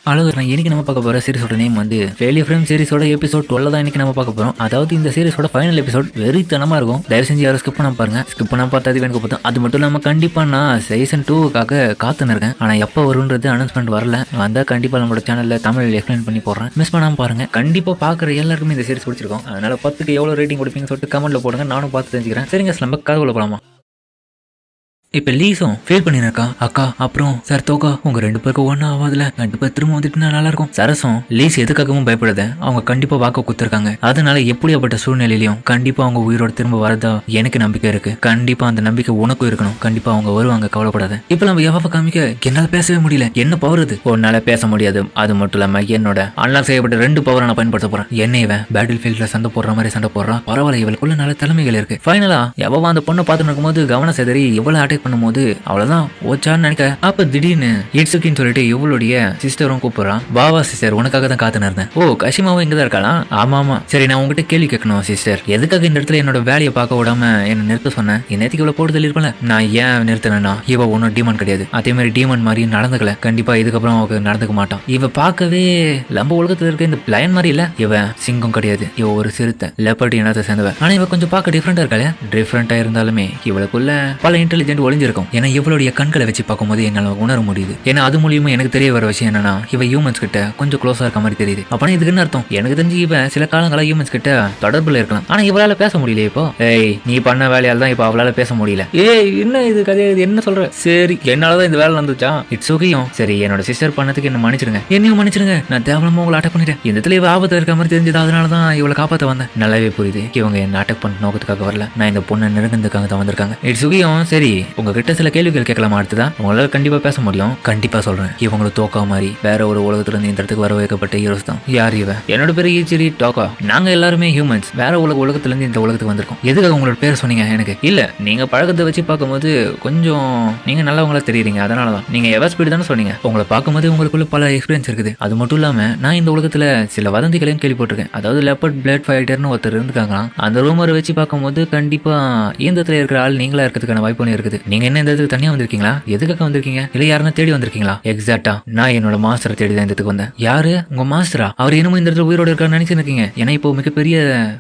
அழகுறேன். இன்னைக்கு நம்ம பார்க்க போகிற சீரிஸோட நேம் வந்து ஃபெயிலியர் ஃப்ரேம் சீரிஸோட எபிசோட் 12 தான் இன்னைக்கு நம்ம பார்க்க போகிறோம். அதாவது இந்த சீரிஸோட ஃபைனல் எபிசோட் வெறித்தனமாக இருக்கும். தயவு செஞ்சு யாரும் ஸ்கிப் பண்ண பாருங்க. ஸ்கிப் பண்ண பார்த்தது எனக்கு பார்த்தோம். அது மட்டும் இல்லாமல் கண்டிப்பாக நான் சீசன் 2க்காக காத்துன்னு இருக்கேன். ஆனால் எப்போ வருன்றது அனௌன்ஸ்மெண்ட் வரல. வந்தால் கண்டிப்பாக நம்மளோட சேனலில் தமிழில் எக்ஸ்பிளைன் பண்ணி போடுறேன். மிஸ் பண்ணாமல் பாருங்க. கண்டிப்பாக பார்க்குற எல்லாருக்குமே இந்த சீரிஸ் பிடிச்சிருக்கும். அதனால 10க்கு எவ்வளோ ரேட்டிங் கொடுப்பீங்கன்னு சொல்லிட்டு கமெண்ட்டில் போடுங்க. நானும் பார்த்து தெரிஞ்சுக்கிறேன். சரிங்க, நம்ம கதை போகலாமா? இப்போ லீஸும் ஃபீல் பண்ணிருக்கா. அக்கா அப்புறம் சார் தோக்கா உங்க 2 பேருக்கும் ஒன்றும் ஆகாதுல, 2 பேர் திரும்ப வந்துட்டு நல்லா இருக்கும். சரசும் லீஸ் எதுக்காகவும் பயப்படாத, அவங்க கண்டிப்பா வாக்கு குத்துருக்காங்க. அதனால எப்படியாப்பட்ட சூழ்நிலையிலையும் கண்டிப்பா அவங்க உயிரோட திரும்ப வரதா எனக்கு நம்பிக்கை இருக்கு. கண்டிப்பா அந்த நம்பிக்கை உனக்கும் இருக்கணும். கண்டிப்பா அவங்க வருவாங்க, கவலைப்படாத. இப்போ நம்ம எவ்வளவு காமிக்க என்னால பேசவே முடியல. என்ன பவர் இது? உன்னால பேச முடியாது. அது மட்டும் இல்லாம என்னோட அன்லாக் செய்யப்பட்ட 2 பவரை நான் பயன்படுத்த போறேன். என்ன இவன் பேட்டில் ஃபீல்ட்ல சண்டை போடுற மாதிரி சண்டை போடுறான். பரவாயில்ல, இவளுக்குள்ள நல்ல தலைமைகள் இருக்கு. ஃபைனலா எவ்வளவு அந்த பொண்ணை பார்த்துட்டு இருக்கும்போது கவனம் செதறி இவ்வளவு பண்ணும்போது அவ்வளவுதான் ஓச்சான்னு நினைக்க. அப்ப திடீர்னு இட்சுக்கின்னு சொல்லிட்டு இவளுடைய சிஸ்டரும் கூப்பிடுறான். பாவா சிஸ்டர், உனக்காக தான் காத்துன்னு இருந்தேன். ஓ, கஷிமாவும் இங்கதான் இருக்காளா? ஆமா. சரி, நான் உங்ககிட்ட கேள்வி கேட்கணும் சிஸ்டர். எதுக்காக இந்த இடத்துல என்னோட வேலையை பார்க்க விடாம என்ன நிறுத்த சொன்னேன்? நேற்றுக்கு இவ்வளவு போடுதல் இருப்பல. நான் ஏன் நிறுத்தினா, இவ ஒன்னும் டீமன் கிடையாது. அதே மாதிரி டீமன் மாதிரி நடந்துக்கல. கண்டிப்பா இதுக்கப்புறம் அவக்கு நடந்துக்க மாட்டான். இவ பார்க்கவே நம்ம உலகத்துல இருக்க இந்த லயன் மாதிரி இல்ல. இவ சிங்கம் கிடையாது. இவ ஒரு சிறுத்தை லெப்பர்ட் இனத்தை சேர்ந்தவ. ஆனா இவ கொஞ்சம் பார்க்க டிஃப்ரெண்டா இருக்காளே. டிஃப்ரெண்டா இருந்தாலுமே இவளுக்குள்ள பல இன்டெலிஜென்ட் ஒளிஞ்சிருக்கும். ஏன்னா இவளுடைய கண்களை வச்சு பார்க்கும்போது என்னால உணர முடியுது. ஏன்னா அது மூலியமா எனக்கு தெரிய வர விஷயம் என்னன்னா, இவ ஹியூமன்ஸ் கிட்ட கொஞ்சம் க்ளோஸா இருக்க மாதிரி தெரியுது. அப்பனா இதுக்கு என்ன அர்த்தம்? எனக்கு தெரிஞ்சு இவ சில காலங்களா ஹியூமன்ஸ் கிட்ட தொடர்புல இருக்கலாம். ஆனா இவளால பேச முடியல. இப்போ ஏய், நீ பண்ண வேலையால தான் இப்ப அவளால பேச முடியல. ஏய், என்ன இது கதை? என்ன சொல்ற? சரி, என்னாலதான் இந்த வேலை நடந்துச்சா? இட்ஸ் ஓகேயும். சரி, என்னோட சிஸ்டர் பண்ணதுக்கு என்ன மன்னிச்சிருங்க. என்னையும் மன்னிச்சிருங்க. நான் தேவலமா உங்களை அட்டாக் பண்ணிட்டேன். இந்த இடத்துல இவ ஆபத்து இருக்க மாதிரி தெரிஞ்சது. அதனாலதான் இவளை காப்பாத்த வந்தேன். நல்லாவே புரியுது, இவங்க என்ன அட்டாக் பண்ண நோக்கத்துக்காக வரல. நான் இந்த பொண்ணை நெருங்கிறதுக்காக தான் வந்திருக்காங்க. இட்ஸ் ஓகேயும். சரி, உங்ககிட்ட சில கேள்விகள் கேட்கலாமா? அடுத்ததா உங்களால கண்டிப்பா பேச முடியும். கண்டிப்பா சொல்றேன். இவங்களை தோக்கா மாதிரி வேற ஒரு உலகத்துல இருந்து இந்த இடத்துக்கு வர வைக்கப்பட்ட ஹீரோஸ் தான். யார் இவ? என்னோட பேரு ஈச்சிரி டோக்கா. நாங்க எல்லாருமே ஹியூமன்ஸ். வேற உலகத்துல இருந்து இந்த உலகத்துக்கு வந்திருக்கோம். எதுக்காக உங்களோட பேர் சொன்னீங்க? எனக்கு இல்ல, நீங்க பழக்கத்தை வச்சு பார்க்கும்போது கொஞ்சம் நீங்க நல்லவங்களா தெரியுறீங்க. அதனாலதான். நீங்க எவர் ஸ்பீடு தானே சொன்னீங்க. உங்களை பார்க்கும்போது உங்களுக்குள்ள பல எக்ஸ்பீரியன்ஸ் இருக்குது. அது மட்டும் இல்லாம நான் இந்த உலகத்துல சில வதந்திகளையும் கேள்விப்பட்டிருக்கேன். அதாவது லெப்பர்ட் பிளட் ஃபைட்டர்னு ஒருத்தர் இருந்துக்காங்க. அந்த ரூமரை வச்சு பார்க்கும்போது கண்டிப்பா இந்த இடத்துல இருக்கிற ஆள் நீங்களா இருக்கிறதுக்கான வாய்ப்பு இருக்குது. நீங்க என்ன இந்த இடத்துக்கு தனியா வந்திருக்கீங்களா? எதுக்காக வந்திருக்கீங்க? இல்ல யாருன்னா தேடி வந்திருக்கீங்களா? எக்ஸாக்டா, நான் என்னோட மாஸ்டரை தேடி தான் இந்த இடத்துக்கு வந்தேன். யாரு உங்க மாஸ்டரா? அவர் என்னமோ இந்த இடத்துல உயிரோட இருக்கான்னு நினைச்சிருக்கீங்க. ஏன்னா இப்போ மிகப்பெரிய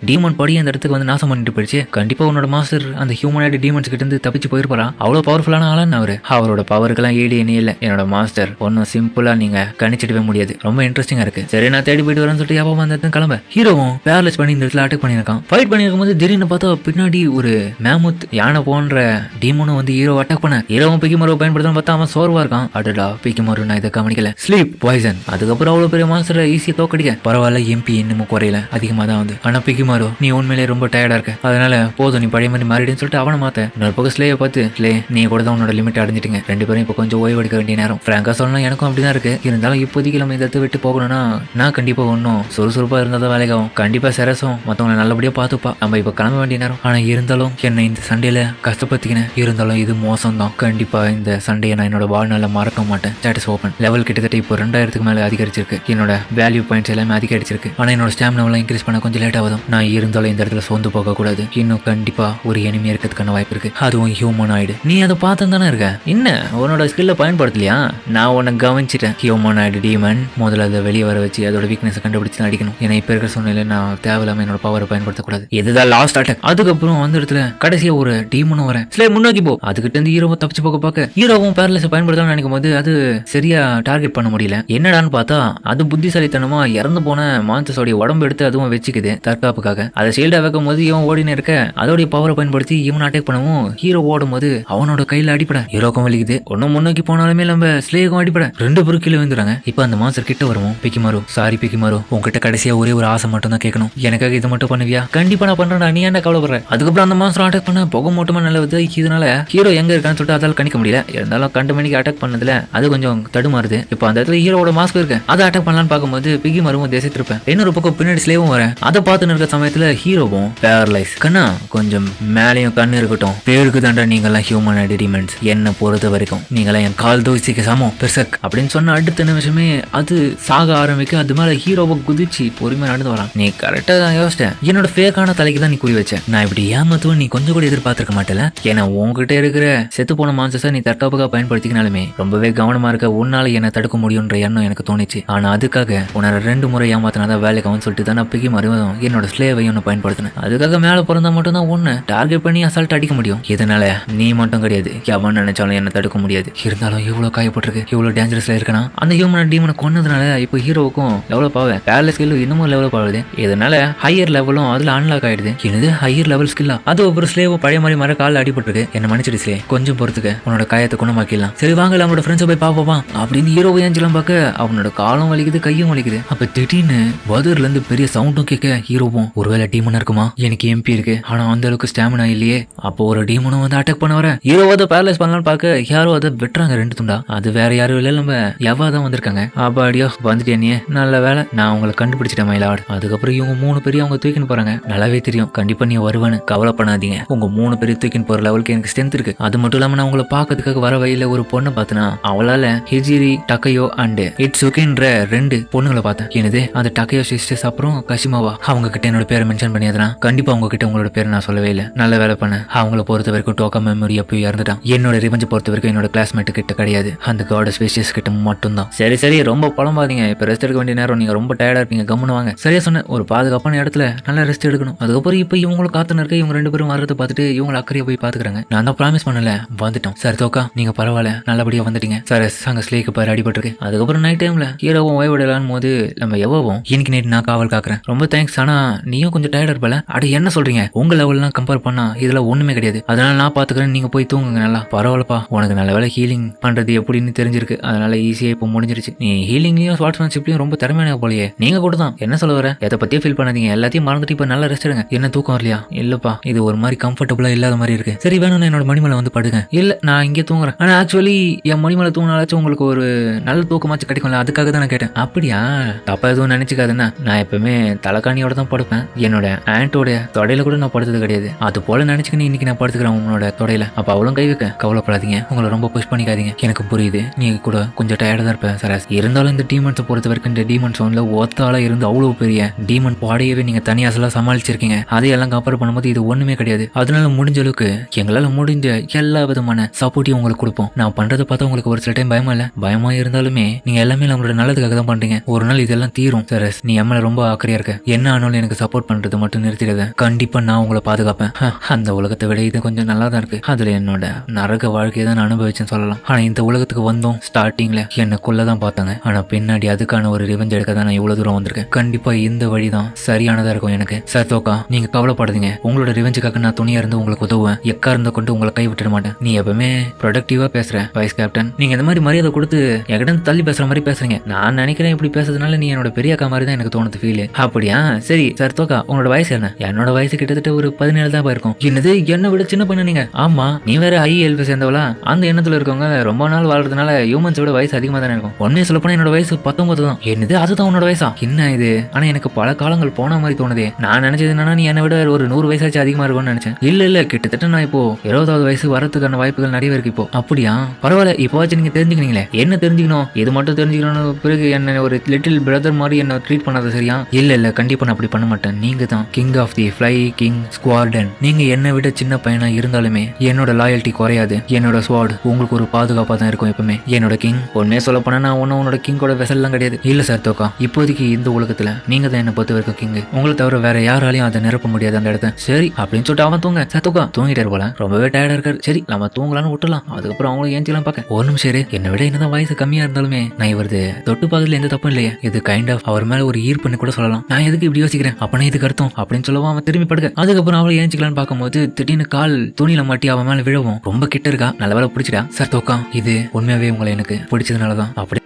டீமன் படி அந்த இடத்துக்கு வந்து நாசம் பண்ணிட்டு போயிடுச்சு. கண்டிப்பா உன்னோட மாஸ்டர் அந்த ஹியூமனாய்டு டீமன்ஸ் கிட்ட இருந்து தப்பிச்சு போயிருப்பாரா? அவ்வளவு பவர்ஃபுல்லான ஆளான்னு அவரோட பவருக்கெல்லாம் ஈடு இணை இல்ல. என்னோட மாஸ்டர் ஒன்னும் சிம்பிளா நீங்க கணிச்சிடவே முடியாது. ரொம்ப இன்ட்ரெஸ்டிங்கா இருக்கு. சரி, நான் தேடி போயிட்டு வரேன்னு சொல்லிட்டு யாபம் அந்த இடத்துல கிளம்ப. ஹீரோவும் பேரலைஸ் பண்ணி இந்த இடத்துல அட்டாக் பண்ணியிருக்கான். ஃபைட் பண்ணிருக்கும் போது திடீர்னு பார்த்தா பின்னாடி ஒரு மேமுத் யானை போன்ற டீமனும் வந்து ஹீரோ அட்டாக் பண்ண. ஹீரோவும் பிக்கிமரோ பயன்படுத்தணும் பார்த்தா அவன் சோர்வா இருக்கான். அடடா, பிக்கிமரோ நான் இதை கவனிக்கல. Sleep poison. அதுக்கப்புறம் அவ்வளவு பெரிய மாஸ்டரை ஈஸியா தோக்கடிக்க. பரவாயில்ல, எம்பி இன்னமும் குறையல, அதிகமா தான் வந்து. ஆனா பிக்கிமாரோ, நீ உண்மையிலே ரொம்ப டயர்டா இருக்க. அதனால போதும், நீ பழைய மாதிரி மாறிடுன்னு சொல்லிட்டு அவனை மாத்த. இன்னொரு பக்கம் ஸ்லேயை பார்த்து, ஸ்லே நீ கூட தான் உன்னோட லிமிட் அடைஞ்சிட்டீங்க. 2 பேரும் இப்போ கொஞ்சம் ஓய்வு எடுக்க வேண்டிய நேரம். பிராங்கா சொல்லணும், எனக்கும் அப்படிதான் இருக்கு. இருந்தாலும் இப்போதைக்கு நம்ம இதை விட்டு போகணும்னா நான் கண்டிப்பா ஒன்னும் சுறுசுறுப்பா இருந்தாதான் வேலைக்காகும். கண்டிப்பா சரசும் மத்தவங்களை நல்லபடியா பார்த்துப்பா. நம்ம இப்ப கிளம்ப வேண்டிய நேரம். ஆனா இருந்தாலும் என்னை இந்த சண்டையில கஷ்டப்படுத்திக்கினேன். இருந்தாலும் இது மோசம் தான். கண்டிப்பா இந்த சண்டையை நான் என்னோட வாழ்நாள மறக்க மாட்டேன். Status open. லெவல் கிட்டத்தட்ட இப்போ 2000க்கு மேல அதிகரிச்சிருக்கு. என்னோட வேல்யூ பாயிண்ட்ஸ் எல்லாமே அதிகரிச்சிருக்கு. ஆனா என்னோட ஸ்டாமினாவெல்லாம் இன்க்ரீஸ் பண்ண கொஞ்சம் லேட் ஆகுது. நான் இருந்தாலும் இந்த இடத்துல சோர்ந்து போக கூடாது. இன்னும் கண்டிப்பா ஒரு எனிமி இருக்கிறதுக்கான வாய்ப்பு இருக்கு. அதுவும் ஹியூமனாய்டு. நீ அதை பார்த்து தானே இருக்க. என்ன உன்னோட ஸ்கில்ல பயன்படுத்தலையா? நான் உன்னை கவனிச்சிட்டேன். Humanoid demon. முதல்ல அதை வெளியே வர வச்சு அதோட வீக்னஸ் கண்டுபிடிச்சு அடிக்கணும். ஏன்னா இப்ப இருக்கிற சூழ்நிலை நான் தேவையில்லாம என்னோட பவரை பயன்படுத்தக்கூடாது. இதுதான் லாஸ்ட் அட்டாக். அதுக்கப்புறம் அந்த இடத்துல கடைசியா ஒரு டீமனும் வரேன். ஸ்லே முன்னோக்கி போ. அதுக்கிட்ட இருந்து ஹீரோவை தப்பிச்சு போக பார்க்க ஹீரோவும் பேரலைஸ் பயன்படுத்தணும்னு நினைக்கும் போது அது சரியா டார்கெட் பண்ண முடியல. என்னடான்னு பார்த்தா அது புத்திசாலித்தனமா இறந்து போன மான்சஸோட உடம்பு எடுத்து அதுவும் வச்சுக்குது தற்காப்புக்காக. அதை ஷீல்டா வைக்கும் போது இவன் ஓடினு இருக்க அதோடைய பவரை பயன்படுத்தி இவன் அட்டாக் பண்ணவும் ஹீரோ ஓடும் போது அவனோட கையில அடிப்பட. ஹீரோக்கும் வலிக்குது. ஒன்னும் முன்னோக்கி போனாலுமே நம்ம ஸ்லேக்கும் அடிப்பட. 2 பேரும் கீழே வந்துடுறாங்க. இப்போ அந்த மாஸ்டர் கிட்ட வருவோம். பிக்கிமாரோ, சாரி பிக்கிமாரோ, உங்ககிட்ட கடைசியா ஒரே ஒரு ஆசை மட்டும் தான் கேட்கணும். எனக்காக இது மட்டும் பண்ணுவியா? கண்டிப்பா நான் பண்றேன். நீ என்ன கவலைப்படுற? அதுக்கப்புறம் அந்த மாஸ்டர் அட்டாக் பண்ண புகை மட்டுமா நல்லது. இதனால ஹீரோ எங்க இருக்கான்னு சொல்லிட்டு அதால கணிக்க முடியல. இருந்தாலும் கண்டு மணிக்கு அட்டாக் பண்ணதுல அது கொஞ்சம் தடுமாறுது. இப்போ அந்த இடத்துல ஹீரோட மாஸ்க் இருக்கு. அதை அட்டாக் பண்ணலான்னு பார்க்கும்போது பிகி மருவும் தேசித்திருப்பேன். இன்னொரு பக்கம் பின்னாடி ஸ்லேவும் வரேன். அதை பார்த்து இருக்க சமயத்துல ஹீரோவும் பேரலைஸ். கண்ணா கொஞ்சம் மேலேயும் கண்ணு இருக்கட்டும். பேருக்கு தாண்டா நீங்கெல்லாம் ஹியூமன் டிமென்ஸ். என்ன பொறுத்த வரைக்கும் நீங்களாம் என் கால் தோசிக்கு சமம் பெருசக் அப்படின்னு சொன்ன அடுத்த நிமிஷமே அது சாக ஆரம்பிக்க. அது மேல ஹீரோவை குதிச்சு பொறுமையா நடந்து வரான். நீ கரெக்டா தான் யோசிச்சேன். என்னோட ஃபேக்கான தலைக்கு தான் நீ குறி வச்ச. நான் இப்படி ஏமாத்துவ நீ கொஞ்சம் கூட எதிர்பார்த்திருக்க மாட்டேல. ஏன்னா உங்ககிட்ட இருக்கிற இருக்கிற செத்து போன மான்சஸை நீ தற்காப்புக்காக பயன்படுத்திக்கினாலுமே ரொம்பவே கவனமா இருக்க உன்னால என்ன தடுக்க முடியும்ன்ற எண்ணம் எனக்கு தோணுச்சு. ஆனா அதுக்காக உன்னை 2 முறை ஏமாத்தினாதான் வேலைக்கு சொல்லிட்டு தான் அப்பைக்கு மறுபடியும் என்னோட ஸ்லேவையும் ஒன்று பயன்படுத்தினேன். அதுக்காக மேல பிறந்தா மட்டும் தான் ஒன்னு டார்கெட் பண்ணி அசால்ட் அடிக்க முடியும். இதனால நீ மட்டும் கிடையாது, எவன் நினைச்சாலும் என்ன தடுக்க முடியாது. இருந்தாலும் இவ்வளவு காயப்பட்டிருக்கு, இவ்வளவு டேஞ்சரஸ்ல இருக்கனா அந்த ஹியூமன் டீமனை கொன்னதுனால இப்போ ஹீரோவுக்கும் லெவலப் ஆக பேரல் ஸ்கில் இன்னமும் லெவலப் ஆகுது. இதனால ஹையர் லெவலும் அதுல அன்லாக் ஆயிடுது. என்னது ஹையர் லெவல் ஸ்கில்லா? அது ஒவ்வொரு ஸ்லேவோ பழைய மாதிரி மர காலில் அடிபட்டிருக்கு. என்ன மன்னிச்சிடு ஸ்லே, கொஞ்சம் பொறுத்துக்க, உன்னோட காயத்தை குணமாக்கிடலாம். சரி வாங்கல அவனோட ஃப்ரெண்ட்ஸை போய் பாப்போமா அப்படின்னு ஹீரோவை ஏஞ்சலாம் பார்க்க அவனோட காலம் வலிக்குது, கையும் வலிக்குது. அப்ப திடீர்னு பதர்ல இருந்து பெரிய சவுண்டும் கேட்க ஹீரோவும் ஒருவேளை டீமன் இருக்குமா, எனக்கு எம்பி இருக்கு ஆனா அந்த அளவுக்கு ஸ்டாமினா இல்லையே, அப்போ ஒரு டீமனும் வந்து அட்டாக் பண்ண வர ஹீரோவை அதை பேரலைஸ் பண்ணலாம்னு பார்க்க யாரோ அதை வெட்டுறாங்க 2 துண்டா. அது வேற யாரும் இல்லை, நம்ம எவ்வா தான் வந்திருக்காங்க. அப்பாடியோ வந்துட்டே நீ, நல்ல வேலை நான் உங்களை கண்டுபிடிச்சிட்டேன் மயிலாடு. அதுக்கப்புறம் இவங்க 3 பேரையும் அவங்க தூக்கின்னு போறாங்க. நல்லாவே தெரியும் கண்டிப்பா நீ வருவான்னு, கவலை பண்ணாதீங்க. உங்க 3 பேரையும் தூக்கின்னு போற லெவலுக்கு எனக்கு ஸ்ட்ரென்த் இருக்கு. அது மட்டும் இல்லாம நான் உங்களை பாக்கிறதுக்காக வர வழியில ஒரு பொண்ணை பார்த்தனா, அவளால ஹிஜிரி டக்கையோ அண்ட் இட்ஸ் ஓகேன்ற 2 பொண்ணுங்களை பார்த்தேன். எனது அந்த டக்கையோ சிஸ்டர்ஸ் அப்புறம் கஷிமாவா அவங்க கிட்ட என்னோட பேரை மென்ஷன் பண்ணியதுனா கண்டிப்பா அவங்க கிட்ட உங்களோட பேரை நான் சொல்லவே இல்லை. நல்ல வேலை பண்ண. அவங்கள பொறுத்த வரைக்கும் டோக்கா மெமரி அப்பயும் இறந்துட்டான். என்னோட ரிவெஞ்ச் பொறுத்த வரைக்கும் என்னோட கிளாஸ்மேட் கிட்ட கிடையாது, அந்த காட் ஸ்பீஷியஸ் கிட்ட மட்டும்தான். சரி சரி ரொம்ப புலம்பாதீங்க, இப்ப ரெஸ்ட் எடுக்க வேண்டிய நேரம், நீங்க ரொம்ப டயர்டா இருப்பீங்க, கம்முன்னு வாங்க. சரியா சொன்ன, ஒரு பாதுகாப்பான இடத்துல நல்லா ரெஸ்ட் எடுக்கணும். அதுக்கப்புறம் இப்ப இவங்களும் காத்துன்னு இருக்க, இவங்க 2 பேரும் வர்றதை பார்த்துட்டு இவங்க அக்கறையா போய் பாத்துக்கிறாங்க. நான் தான் ப்ராமிஸ் பண்ணல வந்துட்டோம். சார் தோக்கா நீங்க பரவாயில்ல நல்லபடியா வந்துட்டீங்க சார். அங்க ஸ்லேக்கு பாரு அடிபட்டிருக்கு. அதுக்கப்புறம் நைட் டைம்ல ஹீரோவும் ஓய்விடலான்னு போது நம்ம எவ்வளவும் இன்னைக்கு நைட் நான் காவல் காக்குறேன். ரொம்ப தேங்க்ஸ். ஆனா நீயும் கொஞ்சம் டயர்டா இருப்பல. அட என்ன சொல்றீங்க, உங்க லெவல்லாம் கம்பேர் பண்ணா இதுல ஒண்ணுமே கிடையாது. அதனால நான் பாத்துக்கிறேன், நீங்க போய் தூங்குங்க. நல்லா பரவாயில்லப்பா, உனக்கு நல்ல வேலை ஹீலிங் பண்றது எப்படின்னு தெரிஞ்சிருக்கு, அதனால ஈஸியா இப்போ முடிஞ்சிருச்சு. நீ ஹீலிங்லயும் ஸ்வாட்ஸ்மேன்ஷிப்லயும் ரொம்ப திறமையான போலயே. நீங்க கூட தான் என்ன சொல்ல வர, எதை பத்தியே ஃபீல் பண்ணாதீங்க, எல்லாத்தையும் மறந்துட்டு இப்ப நல்லா ரெஸ்ட் எடுங்க. என்ன தூக்கம் வரலையா? இல்லப்பா இது ஒரு மாதிரி கம்ஃபர்டபுளா இல்லாத மாதிரி இருக்கு. சரி வேணும் என்னோட மணிமலை வந்து படுங்க. இல்ல நான் இங்கே தூங்குறேன். ஆனா ஆக்சுவலி என் மணிமலை தூங்கினாச்சும் உங்களுக்கு ஒரு நல்ல தூக்கமாச்சும் கிடைக்கும்ல, அதுக்காக தான் நான் கேட்டேன். அப்படியா? தப்பா எதுவும் நினைச்சுக்காதுன்னா, நான் எப்பவுமே தலைக்காணியோட தான் படுப்பேன். என்னோட ஆண்டோட தொடையில கூட நான் படுத்தது கிடையாது. அது போல நினைச்சுக்கின்னு இன்னைக்கு நான் படுத்துக்கிறேன் உங்களோட தொடையில. அப்ப அவளும் கை வைக்க கவலைப்படாதீங்க, உங்களை ரொம்ப புஷ் பண்ணிக்காதீங்க. எனக்கு புரியுது நீங்க கூட கொஞ்சம் டயர்டா தான் இருப்பேன் சார். இருந்தாலும் இந்த டீமன்ஸை பொறுத்த வரைக்கும் இந்த டீமன்ஸ் ஒன்ல ஒத்தால இருந்து அவ்வளவு பெரிய டீமன் பாடையவே நீங்க தனியாசலா சமாளிச்சிருக்கீங்க. அதையெல்லாம் கம்பேர் பண்ணும்போது இது ஒண்ணுமே கிடையாது. அதனால முடிஞ்ச அளவுக்கு எங்களால முடிஞ்ச எல்லா விதமான சப்போர்ட்டையும் உங்களுக்கு கொடுப்போம். நான் பண்றதை பார்த்தா உங்களுக்கு ஒரு சில டைம் பயமா இல்ல? பயமா இருந்தாலுமே நீங்க எல்லாமே நம்மளோட நல்லதுக்காக தான் பண்றீங்க. ஒரு நாள் இதெல்லாம் தீரும் சார். நீ எம்எல்ஏ ரொம்ப ஆக்கிரியா இருக்க, என்ன ஆனாலும் எனக்கு சப்போர்ட் பண்றது மட்டும் நிறுத்திடாத. கண்டிப்பா நான் உங்களை பாதுகாப்பேன். அந்த உலகத்தை விட இது கொஞ்சம் நல்லா தான் இருக்கு. அதுல என்னோட நரக வாழ்க்கையை தான் நான் அனுபவிச்சேன்னு சொல்லலாம். ஆனா இந்த உலகத்துக்கு வந்தோம் ஸ்டார்டிங்ல என்னக்குள்ளதான் பார்த்தாங்க. ஆனா பின்னாடி அதுக்கான ஒரு ரிவெஞ்ச் எடுக்க தான் நான் இவ்வளவு தூரம் வந்திருக்கேன். கண்டிப்பா இந்த வழிதான் சரியானதா இருக்கும் எனக்கு. சார் தோக்கா நீங்க கவலைப்படாதீங்க, உங்களோட ரிவெஞ்சுக்காக நான் துணியா இருந்து உங்களுக்கு உதவுவேன். எக்கா இருந்த கொண்டு உங்களை கை விட்டுட மாட்டேன். நீ எப்பவுமே ப்ரொடக்டிவா பேசுற வைஸ் கேப்டன். நீங்க இந்த மாதிரி மரியாதை கொடுத்து என்கிட்ட தள்ளி பேசுற மாதிரி பேசுறீங்க. நான் நினைக்கிறேன் இப்படி பேசுறதுனால நீ என்னோட பெரிய அக்கா மாதிரி தான் எனக்கு தோணுது ஃபீல். அப்படியா? சரி சார் தோக்கா உங்களோட வயசு என்ன? என்னோட வயசு கிட்டத்தட்ட ஒரு 17 தான் இருக்கும். என்னது என்ன விட சின்ன பண்ண நீங்க? ஆமா நீ வேற IELP சேர்ந்தவளா? அந்த எண்ணத்துல இருக்கவங்க ரொம்ப நாள் வாழ்றதுனால ஹியூமன்ஸ் விட வயசு அதிகமா தானே இருக்கும். உண்மையை சொல்ல போனா என்னோட வயசு 19 தான். என்னது அதுதான் உன்னோட வயசா? என்ன இது? ஆனா எனக்கு பல காலங்கள் போன மாதிரி தோணுதே. நான் நினைச்சது என்னன்னா நீ என்னை விட ஒரு 100 வயசாச்சும் அதிகமா இருக்கும்னு நினைச்சேன். இல்ல கிட்டத்தட்ட நான் இப்போ 20வது வயசு வரதுக்கான வாய்ப்புகள் நிறைய இருக்கு இப்போ. அப்படியா? பரவாயில்ல, இப்போவாச்சும் நீங்க தெரிஞ்சுக்கிறீங்களே. என்ன தெரிஞ்சுக்கணும்? இது மட்டும் தெரிஞ்சுக்கணும். பிறகு என்ன ஒரு லிட்டில் பிரதர் மாதிரி என்ன ட்ரீட் பண்ணாத சரியா? இல்ல கண்டிப்பா நான் அப்படி பண்ண மாட்டேன். நீங்க தான் king of the flying squadron. நீங்க என்னை விட சின்ன பையனா இருந்தாலுமே என்னோட லாயல்ட்டி குறையாது. என்னோட ஸ்வாட் உங்களுக்கு ஒரு பாதுகாப்பா தான் இருக்கும் எப்பவுமே. என்னோட கிங். உண்மையை சொல்ல போனா நான் ஒன்னும் உன்னோட கிங்கோட வெசல்லாம் கிடையாது. இல்ல சார் தோக்கா, இப்போதைக்கு இந்த உலகத்துல நீங்க தான் என்ன பொறுத்த வரைக்கும் கிங். உங்களை தவிர வேற யாராலையும் அதை நிரப்ப முடியாது அந்த இடத்த. சரி அப்படின்னு சொல்லிட்டு அவன் தூங்க. சார் தோக்கா தூங்கிட்டாரு போல, ரொம்பவே டயர்டா இருக்காரு. சரி நம்ம தூங்கலான்னு விட்டுலாம். அதுக்கப்புறம் அவங்களும் ஏஞ்சிலாம் பார்க்க ஒரு நிமிஷம் என்னை விட என்னதான் வயசு கம்மியா இருந்தாலுமே நான் இவரது தொட்டு பார்க்கறதுல எந்த தப்பும் இல்லையே. இது கைண்ட் ஆஃப் அவர் மேல ஒரு ஈர்ப்புன்னு கூட சொல்லலாம். நான் எதுக்கு இப்படி யோசிக்கிறேன் அப்பனா இதுக்கு அர்த்தம் அப்படின்னு சொல்லவும் அவன் திரும்பி படுக்க. அதுக்கப்புறம் அவளை ஏஞ்சிக்கலான்னு பார்க்கும்போது திடீர்னு கால் துணியில மாட்டி அவன் மேல விழவும் ரொம்ப கிட்ட இருக்கா. நல்ல வேலை பிடிச்சிடா. சார் தோக்கா இது உண்மையாவே உங்களை எனக்கு பிடிச்சதுனாலதான் அப்படி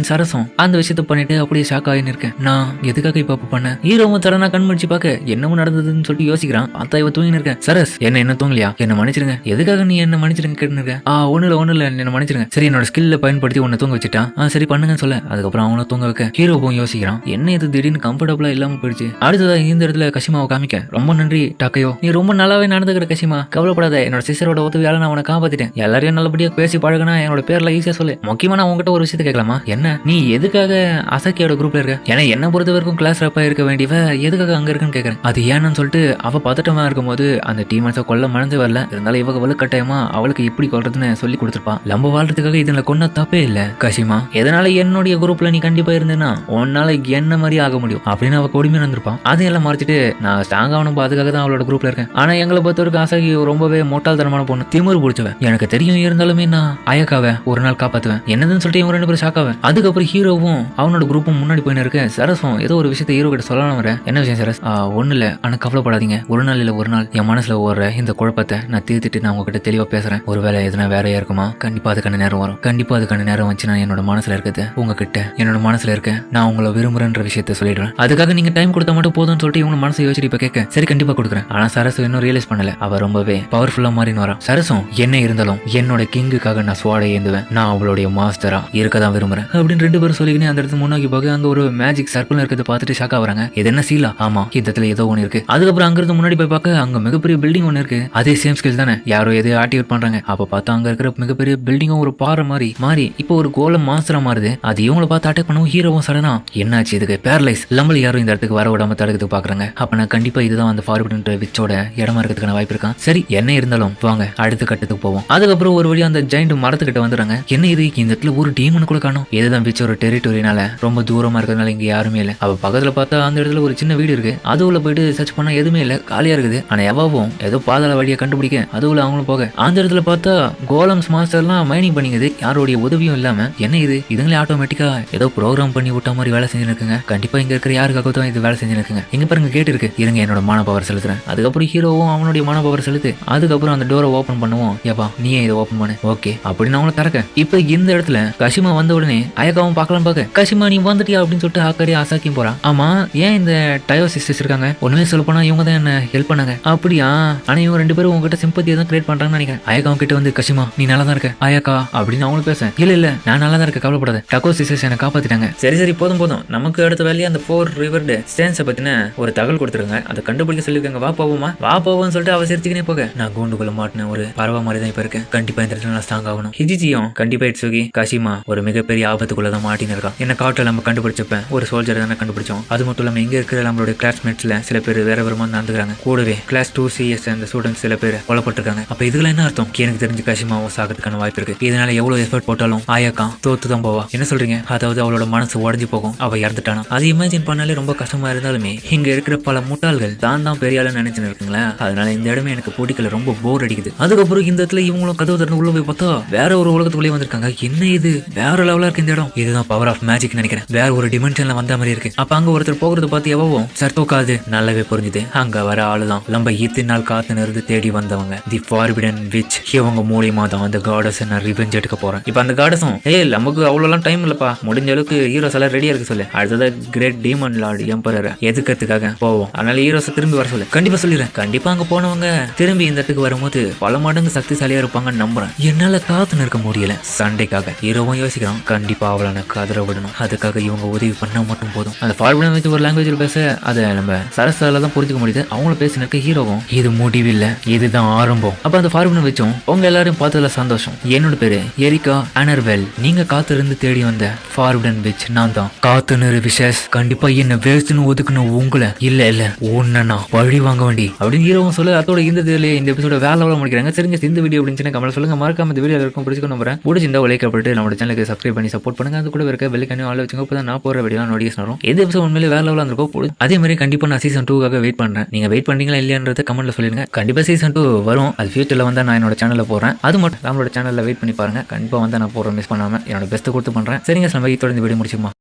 சரசம் அந்த விஷயத்த பண்ணிட்டு அப்படியே ஷாக் ஆகின்னு இருக்கேன். நான் எதுக்காக இப்ப பண்ணேன்? ஹீரோவும் சடனா கண் முடிச்சு பார்க்க என்னமோ நடந்ததுன்னு சொல்லிட்டு யோசிக்கிறான். பார்த்தா இவ தூங்கின்னு இருக்கேன். சரஸ் என்ன தூங்கலையா? என்ன மன்னிச்சிருங்க. எதுக்காக நீ என்ன மன்னிச்சிருங்க கேட்டுன்னு இருக்க? ஒண்ணு இல்ல என்ன மன்னிச்சிருங்க. சரி என்னோட ஸ்கில்ல பயன்படுத்தி உன்னை தூங்க வச்சுட்டான். சரி பண்ணுங்கன்னு சொல்ல அதுக்கப்புறம் அவனை தூங்க வைக்க ஹீரோவும் யோசிக்கிறான். என்ன இது திடீர்னு கம்ஃபர்டபுளா இல்லாம போயிடுச்சு. அடுத்ததா இந்த இடத்துல கஷிமாவை காமிக்க ரொம்ப நன்றி டாக்கையோ, நீ ரொம்ப நல்லாவே நடந்துக்கிற கஷிமா. கவலைப்படாத, என்னோட சிஸ்டரோட உதவியால நான் அவனை காப்பாத்திட்டேன். எல்லாரையும் நல்லபடியா பேசி பழகினா என்னோட பேர்ல ஈஸியா சொல்லு. முக்கியமா நான் உங்ககிட்ட ஒரு விஷயத்த கேட்கலாமா? என்ன? கேக்குறாங்க, நீ எதுக்காக அசாக்கியோட குரூப்ல இருக்க? ஏன்னா என்ன பொறுத்த வரைக்கும் கிளாஸ் ரப்பா இருக்க வேண்டியவ எதுக்காக அங்க இருக்குன்னு கேக்குறேன். அது ஏன்னு சொல்லிட்டு அவ பதட்டமா இருக்கும்போது அந்த டீமன்ஸை கொல்ல மறந்து வரல. இருந்தாலும் இவங்க வலுக்கட்டாயமா அவளுக்கு எப்படி கொல்றதுன்னு சொல்லி கொடுத்துருப்பான். நம்ம வாழ்றதுக்காக இதுல கொன்ன தப்பே இல்ல கஷிமா. எதனால என்னுடைய குரூப்ல நீ கண்டிப்பா இருந்தேன்னா உன்னால என்ன மாதிரி ஆக முடியும் அப்படின்னு அவ கொடுமையா இருந்திருப்பான். அதையெல்லாம் மறைச்சிட்டு நான் ஸ்ட்ராங் ஆகணும், அதுக்காக தான் அவளோட குரூப்ல இருக்கேன். ஆனா எங்களை பொறுத்த வரைக்கும் அசாகி ரொம்பவே முட்டாள்தனமான பொண்ணு, திமிரு பிடிச்சவன். எனக்கு தெரியும், இருந்தாலுமே நான் அயக்காவை ஒரு நாள் காப்பாத்துவேன் என்னதுன்னு சொல்லிட்டு இவங்க 2 பேரும் ஷாக் ஆவேன். அதுக்கப்புறம் ஹீரோவும் அவனோட குரூப்பும் முன்னாடி போயின்னு இருக்கு. சரஸும் ஏதோ ஒரு விஷயத்தை ஹீரோ கிட்ட சொல்லலாம் வரேன். என்ன விஷயம் சரஸ்? ஒண்ணு இல்ல, ஆனா கவலைப்படாதீங்க. ஒரு நாள் இல்ல ஒரு நாள் என் மனசுல ஓடுற இந்த குழப்பத்தை நான் தீர்த்துட்டு நான் உங்ககிட்ட தெளிவா பேசுறேன். ஒருவேளை எதுனா வேறையா இருக்குமா? கண்டிப்பா அதுக்கான நேரம் வரும். கண்டிப்பா அதுக்கான நேரம் வச்சு நான் என்னோட மனசுல இருக்கிறது உங்ககிட்ட என்னோட மனசுல இருக்க நான் உங்களை விரும்புறேன்ற விஷயத்த சொல்லிடுறேன். அதுக்காக நீங்க டைம் கொடுத்தா மட்டும் போதும்னு சொல்லிட்டு இவங்க மனசை யோசிச்சு இப்ப கேட்க சரி கண்டிப்பா கொடுக்குறேன். ஆனா சரசு இன்னும் ரியலைஸ் பண்ணல. அவ ரொம்பவே பவர்ஃபுல்லா மாறின்னு வரான். சரசும் என்ன இருந்தாலும் என்னோட கிங்குக்காக நான் ஸ்வாடை ஏந்துவேன். நான் அவளுடைய மாஸ்டரா இருக்கதான் விரும்புறேன் அப்படின்னு 2 பேரும் சொல்லிக்கினே அந்த இடத்துல முன்னாடி போக அங்க ஒரு மேஜிக் சர்க்கிள் இருக்கிறத பார்த்துட்டு ஷாக்கா வராங்க. இது என்ன சீலா? ஆமா, இந்த இடத்துல ஏதோ ஒன்று இருக்கு. அதுக்கப்புறம் அங்கிருந்து முன்னாடி போய் பார்க்க அங்க மிகப்பெரிய பில்டிங் ஒன்று இருக்கு. அதே சேம் ஸ்கில் தானே, யாரோ எதையோ ஆக்டிவேட் பண்றாங்க. அப்ப பார்த்தா அங்க இருக்கிற மிகப்பெரிய பில்டிங்கும் ஒரு பாறை மாறி இப்போ ஒரு கோலம் மாஸ்டரா மாறுது. அது இவங்கள பார்த்து அட்டாக் பண்ணவும் ஹீரோவும் சடனா என்னாச்சு இதுக்கு பேரலைஸ் நம்மள யாரும் இந்த இடத்துக்கு வர விடாம தடுக்கிறதுக்கு பாக்குறாங்க. அப்ப நான் கண்டிப்பா இதுதான் அந்த ஃபார்வர்ட் விச்சோட இடமா இருக்கிறதுக்கான வாய்ப்பு இருக்கான். சரி என்ன இருந்தாலும் வாங்க அடுத்த கட்டத்துக்கு போவோம். அதுக்கப்புறம் ஒரு வழியா அந்த ஜெயிண்ட் மரத்துக்கிட்ட வந்துடுறாங்க. என்ன இது இந்த இடத்துல ஒரு டீமன் கூட காணும். இதுதான் விச்சோட டெரிட்டோரினால ரொம்ப தூரமா இருக்கிறதுனால இங்க யாருமே இல்ல. அவ பக்கத்துல பார்த்தா அந்த இடத்துல ஒரு சின்ன வீடு இருக்கு. அது உள்ள போயிட்டு சர்ச் பண்ணா எதுவுமே இல்ல, காலியா இருக்குது. ஆனா எவாவும் ஏதோ பாதாள வழியை கண்டுபிடிக்க அது உள்ள அவங்களும் போக அந்த இடத்துல பார்த்தா கோலம்ஸ் மாஸ்டர்லாம் மைனிங் பண்ணிக்குது யாரோடைய உதவியும் இல்லாம. என்ன இது இதுங்களே ஆட்டோமேட்டிக்கா ஏதோ ப்ரோக்ராம் பண்ணி விட்ட மாதிரி வேலை செஞ்சுருக்குங்க. கண்டிப்பா இங்க இருக்கிற யாருக்காக தான் இது வேலை செஞ்சுருக்குங்க. இங்க பாருங்க கேட்டு இருக்கு, இருங்க என்னோட மான பவர் செலுத்துறேன். அதுக்கப்புறம் ஹீரோவும் அவனுடைய மான பவர் செலுத்து. அதுக்கப்புறம் அந்த டோரை ஓபன் பண்ணுவோம். ஏப்பா நீயே இதை ஓபன் பண்ணு. ஓகே அப்படின்னு அவங்கள திறக்க இப்ப இந்த இடத்துல கஷிமா வந்த உடனே அயக்காவும் பார்க்கலாம் பார்க்க கஷிமா நீ வந்துட்டியா அப்படின்னு சொல்லிட்டு ஆக்காரி அசாக்கியும் போறான். ஆமா ஏன் இந்த டயோ சிஸ்டர்ஸ் இருக்காங்க? ஒண்ணுமே சொல்ல போனா இவங்க தான் என்ன ஹெல்ப் பண்ணாங்க. அப்படியா? ஆனா இவங்க 2 பேரும் உங்ககிட்ட சிம்பத்தி தான் கிரியேட் பண்றாங்கன்னு நினைக்கிறேன். அயக்காவும் கிட்ட வந்து கஷிமா நீ நல்லா தான் இருக்க அயக்கா அப்படின்னு அவங்களும் பேச இல்ல நான் நல்லா தான் இருக்க கவலைப்படாத, டக்கோ சிஸ்டர்ஸ் என்ன காப்பாத்திட்டாங்க. சரி போதும் நமக்கு அடுத்த வேலையை அந்த 4 ரிவர்டு ஸ்டேன்ஸை பத்தின ஒரு தகவல் கொடுத்துருக்காங்க. அதை கண்டுபிடிக்க சொல்லியிருக்காங்க. வா போவோம்னு சொல்லிட்டு அவ சிரிச்சுக்கினே போக நான் கூண்டுக்குள்ள மாட்டின ஒரு பறவை மாதிரி தான் இப்ப இருக்கேன். கண்டிப்பா இந்த இடத்துல நான் ஸ்ட்ராங் ஆகணும். ஹிஜிஜியும் கண்டிப்பா இட்சுகி கஷிமா ஒரு மிகப்பெரிய ஆபத்துக்குள்ளதான் மாட்டின்னு இருக்கான். என்ன காட்டுல நம்ம கண்டுபிடிச்சப்ப ஒரு சோல்ஜர் தானே கண்டுபிடிச்சோம். அது மட்டும் இல்லாம இங்க இருக்கிற நம்மளுடைய கிளாஸ்மேட்ஸ்ல சில பேர் வேற மாதிரி நடந்துக்கிறாங்க. கூடவே கிளாஸ் 2CS அந்த ஸ்டூடெண்ட்ஸ் சில பேர் கொல்லப்பட்டிருக்காங்க. அப்ப இதுல என்ன அர்த்தம்? எனக்கு தெரிஞ்சு கஷிமாவும் சாகிறதுக்கான வாய்ப்பு இருக்கு. இதனால எவ்வளவு எஃபர்ட் போட்டாலும் ஆயாக்கா தோத்து தான் போவா. என்ன சொல்றீங்க? அதாவது அவளோட மனசு உடஞ்சு போகும், அவ இறந்துட்டானா. அது இமேஜின் பண்ணாலே ரொம்ப கஷ்டமா இருந்தாலுமே இங்க இருக்கிற பல முட்டாள்கள் தான் பெரிய ஆளு நினைச்சுன்னு இருக்குங்களா. அதனால இந்த இடமே எனக்கு பிடிக்கல, ரொம்ப போர் அடிக்குது. அதுக்கப்புறம் இந்த இடத்துல இவங்களும் கதவு திறந்து உள்ள போய் பார்த்தா வேற ஒரு உலகத்துக்குள்ளே வந்திருக்காங்க. என்ன இது வேற லெவலா இருக்கு இந்த இடம். இதுதான் பவர் ஆஃப் மேஜிக் நினைக்கிறேன். வேற ஒரு டிமென்ஷன்ல வந்த மாதிரி இருக்கு. அப்ப அங்க ஒருத்தர் போகிறத பார்த்து எவ்வளோ சர்த்தோக்காது நல்லாவே புரிஞ்சுது. அங்க வர ஆளுதான் நம்ம இத்தனை நாள் காத்து நிறுத்து தேடி வந்தவங்க தி ஃபார்பிடன் விச். இவங்க மூலியமா தான் அந்த காடஸ் நான் ரிவெஞ்ச் எடுக்க போறேன். இப்ப அந்த காடஸும் நமக்கு அவ்வளோலாம் டைம் இல்லப்பா, முடிஞ்ச அளவுக்கு ஹீரோஸ் எல்லாம் ரெடியா இருக்கு சொல்லு. அடுத்தது கிரேட் டீமன் லார்ட் எம்பரர் எதுக்கிறதுக்காக போவோம். அதனால ஹீரோஸ் திரும்பி வர சொல்லு. கண்டிப்பா சொல்லிடுறேன். கண்டிப்பா அங்க போனவங்க திரும்பி இந்த இடத்துக்கு வரும்போது பல மடங்கு சக்திசாலியா இருப்பாங்கன்னு நம்புறேன். என்னால காத்து நிற்க முடியல. சண்டைக்காக ஹீரோவும் யோசிக்கிறான். கண்டிப்பா அவளை கதற விடணும். அதுக்காக இவங்க உதவி பண்ணா மட்டும் போதும். அந்த ஃபார்வர்ட் வச்சு ஒரு லாங்குவேஜில் பேச அதை நம்ம சரசால தான் புரிஞ்சுக்க முடியுது. அவங்கள பேசினிருக்க ஹீரோவும் இது முடிவில்லை, இதுதான் ஆரம்பம். அப்ப அந்த ஃபார்வர்ட் வச்சும் உங்க எல்லாரும் பார்த்ததுல சந்தோஷம். என்னோட பேரு எரிகா அனர்வெல். நீங்க காத்து இருந்து தேடி வந்த ஃபார்வர்ட் விச் நான் தான். காத்து நிறு விஷஸ். கண்டிப்பா என்ன வேஸ்ட்னு ஒதுக்கணும் உங்களை. இல்ல உன்னை நான் பழி வாங்க வேண்டி அப்படின்னு ஹீரோவும் சொல்ல. அதோட இந்த எபிசோட வேலை முடிக்கிறாங்க. சரிங்க இந்த வீடியோ அப்படின்னு கமெண்ட் சொல்லுங்க. மறக்காம இந்த வீடியோ இருக்கும் பிடிச்சிக்கணும் நம்புறேன். பிடிச்சிருந்தா உழைக்கப்பட்டு நம்ம சேனலுக்கு சப்ஸ்கிரைப் பண்ணி சப்போர்ட் பண்ணுங்க. அது கூட இருக்க பெல்லைக்கான ஆள் வச்சுங்க. அப்பதான் நான் போற வீடியோ நோட்டிஃபிகேஷன் வரும். எந்த எபிசோட் உண்மையிலே வேற லெவலா இருக்கும். அதே மாதிரி கண்டிப்பா நான் சீசன் 2க்காக வெயிட் பண்றேன். நீங்க வெயிட் பண்ணீங்களா இல்லையான்றத கமெண்ட்ல சொல்லிருங்க. கண்டிப்பா சீசன் 2 வரும். அது ஃபியூச்சர்ல வந்தா நான் என்னோட சேனல்ல போறேன். அது மட்டும் நம்மளோட சேனல்ல வெயிட் பண்ணி பாருங்க. கண்டிப்பா வந்து நான் போற மிஸ் பண்ணாம என்னோட பெஸ்ட் கொடுத்து பண்றேன். சரிங்க நம்ம தொடர்ந்து வீடியோ முடிச்சுமா.